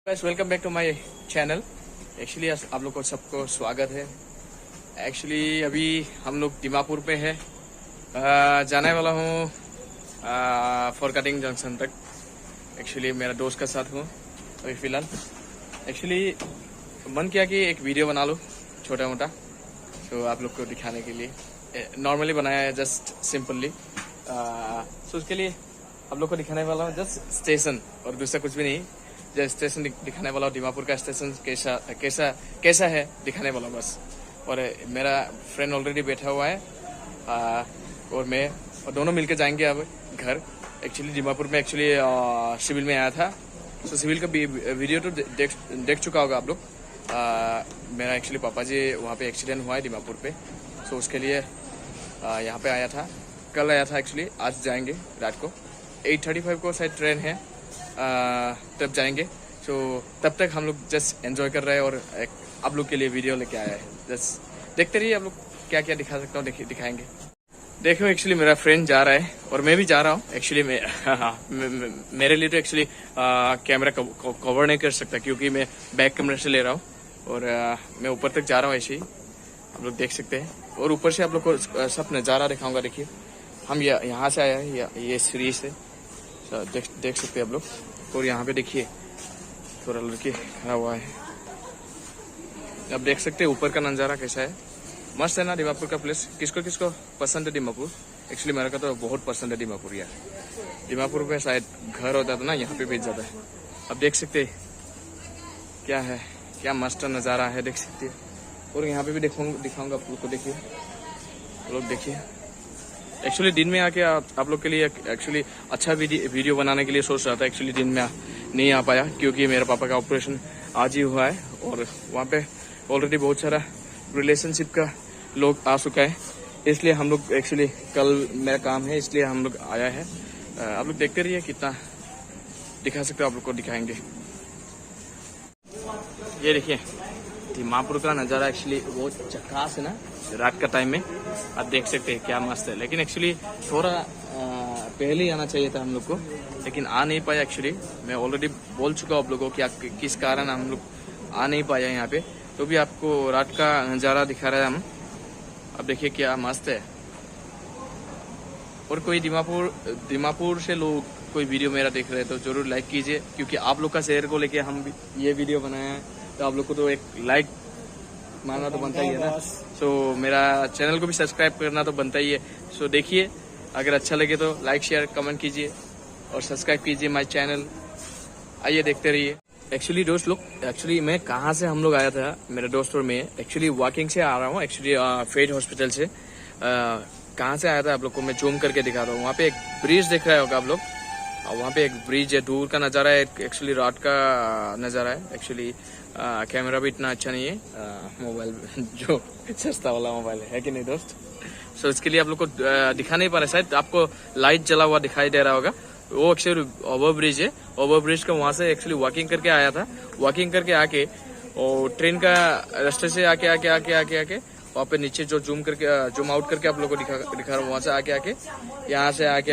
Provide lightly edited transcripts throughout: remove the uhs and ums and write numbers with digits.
Guys welcome back to my channel. Actually आप लोग को सबको स्वागत है। एक्चुअली अभी हम लोग दीमापुर पे है, जाने वाला हूँ फॉर कटिंग जंक्शन तक। एक्चुअली मेरा दोस्त के साथ हूँ अभी फिलहाल। एक्चुअली मन किया कि एक वीडियो बना लूँ छोटा मोटा, तो आप लोग को दिखाने के लिए नॉर्मली बनाया है, जस्ट सिंपली। सो उसके लिए आप लोग को दिखाने वाला हूँ जस्ट स्टेशन, और दूसरा कुछ भी नहीं। जो स्टेशन दिखाने वाला हूँ, दीमापुर का स्टेशन कैसा कैसा कैसा है दिखाने वाला हूँ बस। और मेरा फ्रेंड ऑलरेडी बैठा हुआ है, और मैं और दोनों मिलकर जाएंगे अब घर। एक्चुअली दीमापुर में सिविल में आया था, तो सिविल का वीडियो तो देख चुका होगा आप लोग। मेरा एक्चुअली पापा जी वहाँ पे एक्सीडेंट हुआ है दीमापुर पे, तो उसके लिए यहाँ पे आया था। कल आया था एक्चुअली, आज जाएंगे रात को 8:35 को शायद ट्रेन है, तब जाएंगे। तो तब तक हम लोग जस्ट एंजॉय कर रहे हैं, और एक आप लोग के लिए वीडियो लेके आया है। जस्ट देखते रहिए आप लोग क्या क्या दिखा सकता हूँ, दिखाएंगे। देखो एक्चुअली मेरा फ्रेंड जा रहा है और मैं भी जा रहा हूँ। एक्चुअली मेरे लिए तो एक्चुअली कैमरा कवर नहीं कर सकता, क्योंकि मैं बैक कैमरा से ले रहा हूँ, और मैं ऊपर तक जा रहा हूँ। ऐसे ही आप लोग देख सकते हैं, और ऊपर से आप लोग को सब नज़ारा दिखाऊंगा। देखिए हम यहाँ से आया है, ये सीढ़ी से देख सकते हैं आप लोग। और यहाँ पे देखिए थोड़ा लड़की खड़ा हुआ है, अब देख सकते हैं ऊपर का नज़ारा कैसा है। मस्त है ना दीमापुर का प्लेस। किसको किसको पसंद है दीमापुर? एक्चुअली मेरे को तो बहुत पसंद है दीमापुर यार। दीमापुर पे शायद घर होता था ना, यहाँ पे भेज जाता है। अब देख सकते हैं क्या है, क्या मस्त नज़ारा है, देख सकते हैं। और यहाँ पे भी दिखाऊंगा आप लोग को। देखिए लोग देखिए, एक्चुअली दिन में आके आप लोग के लिए एक्चुअली अच्छा वीडियो बनाने के लिए सोच रहा था। एक्चुअली दिन में नहीं आ पाया, क्योंकि मेरे पापा का ऑपरेशन आज ही हुआ है, और वहाँ पे ऑलरेडी बहुत सारा रिलेशनशिप का लोग आ चुका है। इसलिए हम लोग एक्चुअली कल मेरा काम है, इसलिए हम लोग आया है। आप लोग देखते रहिए, कितना दिखा सकते हो आप लोग को दिखाएंगे। ये देखिए दीमापुर का नज़ारा एक्चुअली बहुत झकास है ना, रात का टाइम में आप देख सकते हैं क्या मस्त है। लेकिन एक्चुअली थोड़ा पहले ही आना चाहिए था हम लोग को, लेकिन आ नहीं पाया। एक्चुअली मैं ऑलरेडी बोल चुका हूँ आप लोगों को किस कारण हम लोग आ नहीं पाया यहाँ पे। तो भी आपको रात का नज़ारा दिखा रहे हैं हम। अब देखिए क्या मस्त है। और कोई दीमापुर से लोग कोई वीडियो मेरा देख रहे हैं तो जरूर लाइक कीजिए, क्योंकि आप लोग का शेयर को लेके हम ये वीडियो बनाए हैं, तो आप लोग को तो एक लाइक मानना तो बनता ही है ना। सो मेरा चैनल को भी सब्सक्राइब करना तो बनता ही है। सो देखिए, अगर अच्छा लगे तो लाइक शेयर कमेंट कीजिए और सब्सक्राइब कीजिए माय चैनल। आइए देखते रहिए। एक्चुअली दोस्त लोग, एक्चुअली मैं कहाँ से हम लोग आया था, मेरा दोस्त और मैं एक्चुअली वॉकिंग से आ रहा हूँ। एक्चुअली फेज हॉस्पिटल से कहाँ से आया था आप लोग को मैं जूम करके दिखा रहा हूँ। वहाँ पे एक ब्रिज दिख रहा होगा आप लोग, वहाँ पे एक ब्रिज है, दूर का नज़ारा है। एक्चुअली रात का नज़ारा है। एक्चुअली कैमरा भी इतना अच्छा नहीं है, मोबाइल जो सस्ता वाला मोबाइल है कि नहीं दोस्त। सो इसके लिए आप लोग को दिखा नहीं पा रहा, शायद आपको लाइट जला हुआ दिखाई दे रहा होगा। वो एक्चुअली ओवर ब्रिज है। ओवर ब्रिज का वहाँ से एक्चुअली वॉकिंग करके आया था। वॉकिंग करके आके और ट्रेन का रास्ते से आके वहाँ पे नीचे जो जूम आउट करके आप लोग को दिखा रहा हूँ। वहाँ से आके यहाँ से आके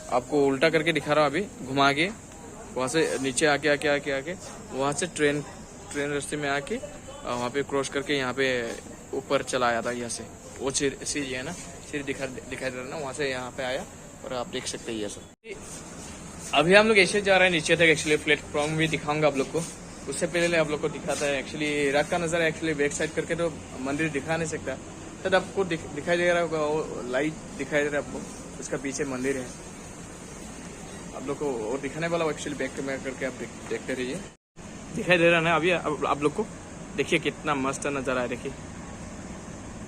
आपको उल्टा करके दिखा रहा हूँ अभी, घुमा के। वहाँ से नीचे आके वहाँ से ट्रेन रास्ते में आके वहाँ पे क्रॉस करके यहाँ पे ऊपर चला आया था। यहाँ से वो सीढ़ी है ना, सीढ़ी दिखाई दे रहा है ना, वहाँ से यहाँ पे आया, और आप देख सकते हैं ये सब। अभी हम लोग ऐसे जा रहे हैं नीचे तक। एक्चुअली प्लेटफॉर्म भी दिखाऊंगा आप लोग को, उससे पहले आप लोग को दिखाता है। एक्चुअली रात का नज़ारा एक्चुअली बैक साइड करके तो मंदिर दिखा नहीं सकता, तब आपको दिखाई दे रहा होगा, वो लाइट दिखाई दे रहा है आपको, उसका पीछे मंदिर है आप लोग को। और दिखाने वाला एक्चुअली बैक कैमरा करके आप देखते रहिए। दिखाई दे रहा है ना अभी आप लोग को? देखिए कितना मस्त नज़ारा है। देखिए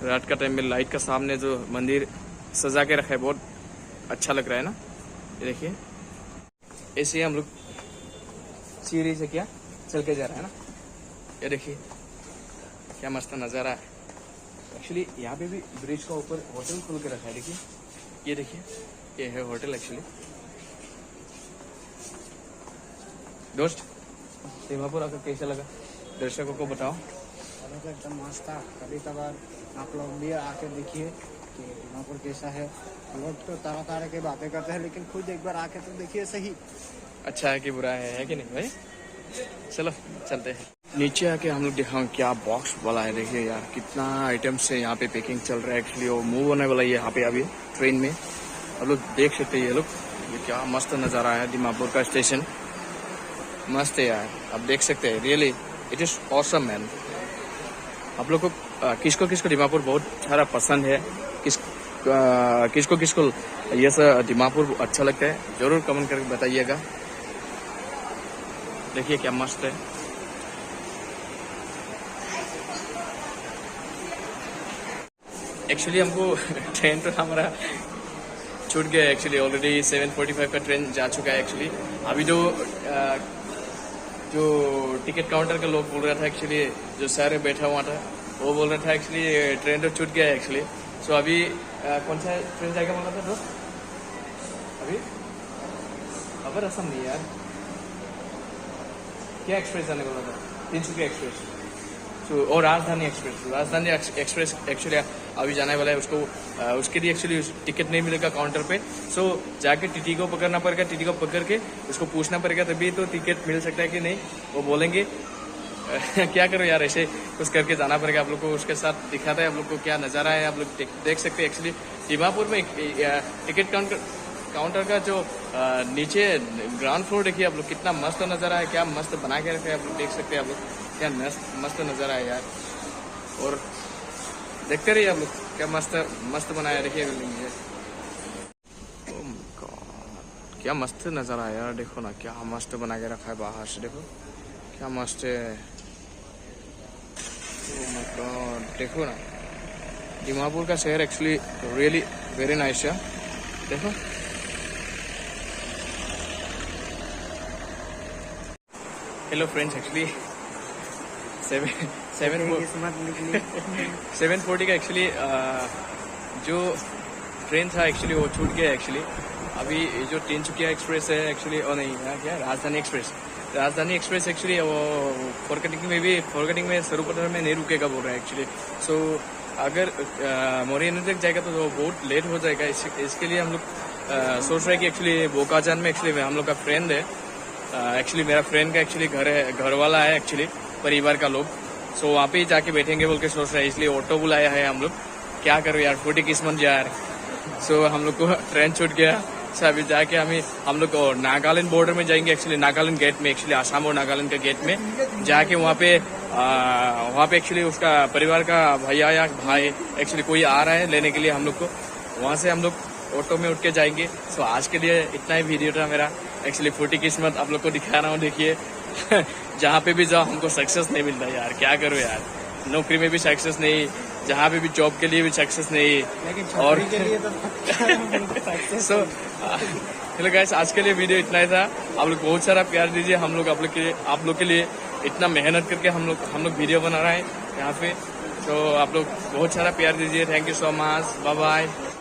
रात का टाइम में लाइट का सामने जो मंदिर सजा के रखा है, बहुत अच्छा लग रहा है ना। ये देखिए ऐसे ही हम लोग सीढ़ी से क्या चल के जा रहा है ना। ये देखिए क्या मस्त नज़ारा है। एक्चुअली यहाँ पे भी ब्रिज का ऊपर होटल खोल के रखा है। देखिए ये देखिए, ये है होटल एक्चुअली। दोस्त दीमापुर आकर कैसा लगा, दर्शकों को बताओ। एकदम मस्त था। कभी कभार आप लोग भी आके देखिए कि दीमापुर कैसा है। लोग तो तरह तरह की बातें करते हैं, लेकिन खुद एक बार आके तो देखिए सही। अच्छा है कि बुरा है कि नहीं भाई? चलो चलते हैं नीचे आके हम लोग दिखाऊं क्या बॉक्स वाला है। देखिए यार कितना आइटम्स है यहाँ पे, पैकिंग चल रहा है एक्चुअली। वो मूव होने वाला है यहाँ पे अभी ट्रेन में। आप लोग देख सकते हैं ये लोग, ये क्या मस्त नज़ारा है दीमापुर का स्टेशन। मस्त है यार, आप देख सकते हैं। Really it is awesome man. आप लोग को किसको किसको दीमापुर बहुत सारा पसंद है, किसको किसको ये सब दीमापुर अच्छा लगता है, जरूर कमेंट करके बताइएगा। देखिए क्या मस्त है। एक्चुअली हमको ट्रेन तो हमारा छूट गया एक्चुअली। ऑलरेडी 7:45 का ट्रेन जा चुका है एक्चुअली। अभी जो टिकट काउंटर का लोग बोल रहा था एक्चुअली, जो सर बैठा हुआ था वो बोल रहा था एक्चुअली ट्रेन तो छूट गया है एक्चुअली। सो अभी कौन सा ट्रेन जाएगा बोला था दोस्त? अभी खबर असम नहीं यार, क्या एक्सप्रेस जाने वाला था? तिनसुकिया एक्सप्रेस और राजधानी एक्सप्रेस एक्चुअली अभी जाने वाला है। उसके लिए एक्चुअली टिकट नहीं मिलेगा काउंटर पे। सो जाके टीटी को पकड़ना पड़ेगा, टीटी को पकड़ के उसको पूछना पड़ेगा तभी तो टिकट मिल सकता है कि नहीं, वो बोलेंगे। क्या करो यार, ऐसे कुछ करके जाना पड़ेगा। आप लोग को उसके साथ दिखाता है आप लोग को क्या नज़ारा है। आप लोग देख सकते हैं एक्चुअली दीमापुर में टिकट काउंटर का जो नीचे ग्राउंड फ्लोर देखिए आप लोग, कितना मस्त नज़ारा है, क्या मस्त बना के रखे हैं आप लोग। देख सकते हैं आप लोग क्या मस्त नज़ारा है यार। और देखते रहिए आप लोग, क्या मस्त बनाया देखिए बिल्डिंग ये। ओह माय गॉड, क्या मस्त नज़ारा है यार। देखो ना क्या मस्त बना के रखा है बाहर से, देखो क्या मस्त है। ओह माय गॉड, देखो ना दीमापुर का शहर एक्चुअली रियली वेरी नाइस है। देखो हेलो फ्रेंड्स, एक्चुअली 7:40 का एक्चुअली जो ट्रेन था एक्चुअली वो छूट गया एक्चुअली। अभी जो तिनसुकिया एक्सप्रेस है एक्चुअली, और नहीं क्या राजधानी एक्सप्रेस एक्चुअली वो फॉरगेटिंग में सरूपटर में नहीं रुकेगा बोल रहा है एक्चुअली। सो अगर मोरियाना तक जाएगा तो बहुत लेट हो जाएगा। इसके लिए हम लोग सोच रहे हैं कि एक्चुअली बोकाजान में एक्चुअली हम लोग का फ्रेंड है एक्चुअली, मेरा फ्रेंड का एक्चुअली घर वाला है एक्चुअली, परिवार का लोग। सो वहाँ पे ही जाके बैठेंगे बोल के सोच रहे हैं, इसलिए ऑटो बुलाया है हम लोग। क्या करो यार, फूटी किस्मत यार। सो हम लोग को ट्रेन छूट गया। सो अभी जाके हम लोग नागालैंड बॉर्डर में जाएंगे एक्चुअली, नागालैंड गेट में एक्चुअली, आसाम और नागालैंड के गेट में जाके वहाँ पे एक्चुअली उसका परिवार का भैया या भाई एक्चुअली कोई आ रहा है लेने के लिए हम लोग को। वहाँ से हम लोग ऑटो में उठ के जाएंगे। सो आज के लिए इतना ही वीडियो था मेरा एक्चुअली। फूटी किस्मत आप लोग को दिखा रहा हूँ, देखिए। जहाँ पे भी जाओ हमको सक्सेस नहीं मिलता यार, क्या करो यार। नौकरी में भी सक्सेस नहीं, जहाँ पे भी जॉब के लिए भी सक्सेस नहीं, और के लिए तो सो हेलो गाइस, आज के लिए वीडियो इतना ही था। आप लोग बहुत सारा प्यार दीजिए हम लोग आप लोग के लिए इतना मेहनत करके हम लोग वीडियो बना रहे हैं यहाँ पे। तो आप लोग बहुत सारा प्यार दीजिए। Thank you so much, bye bye.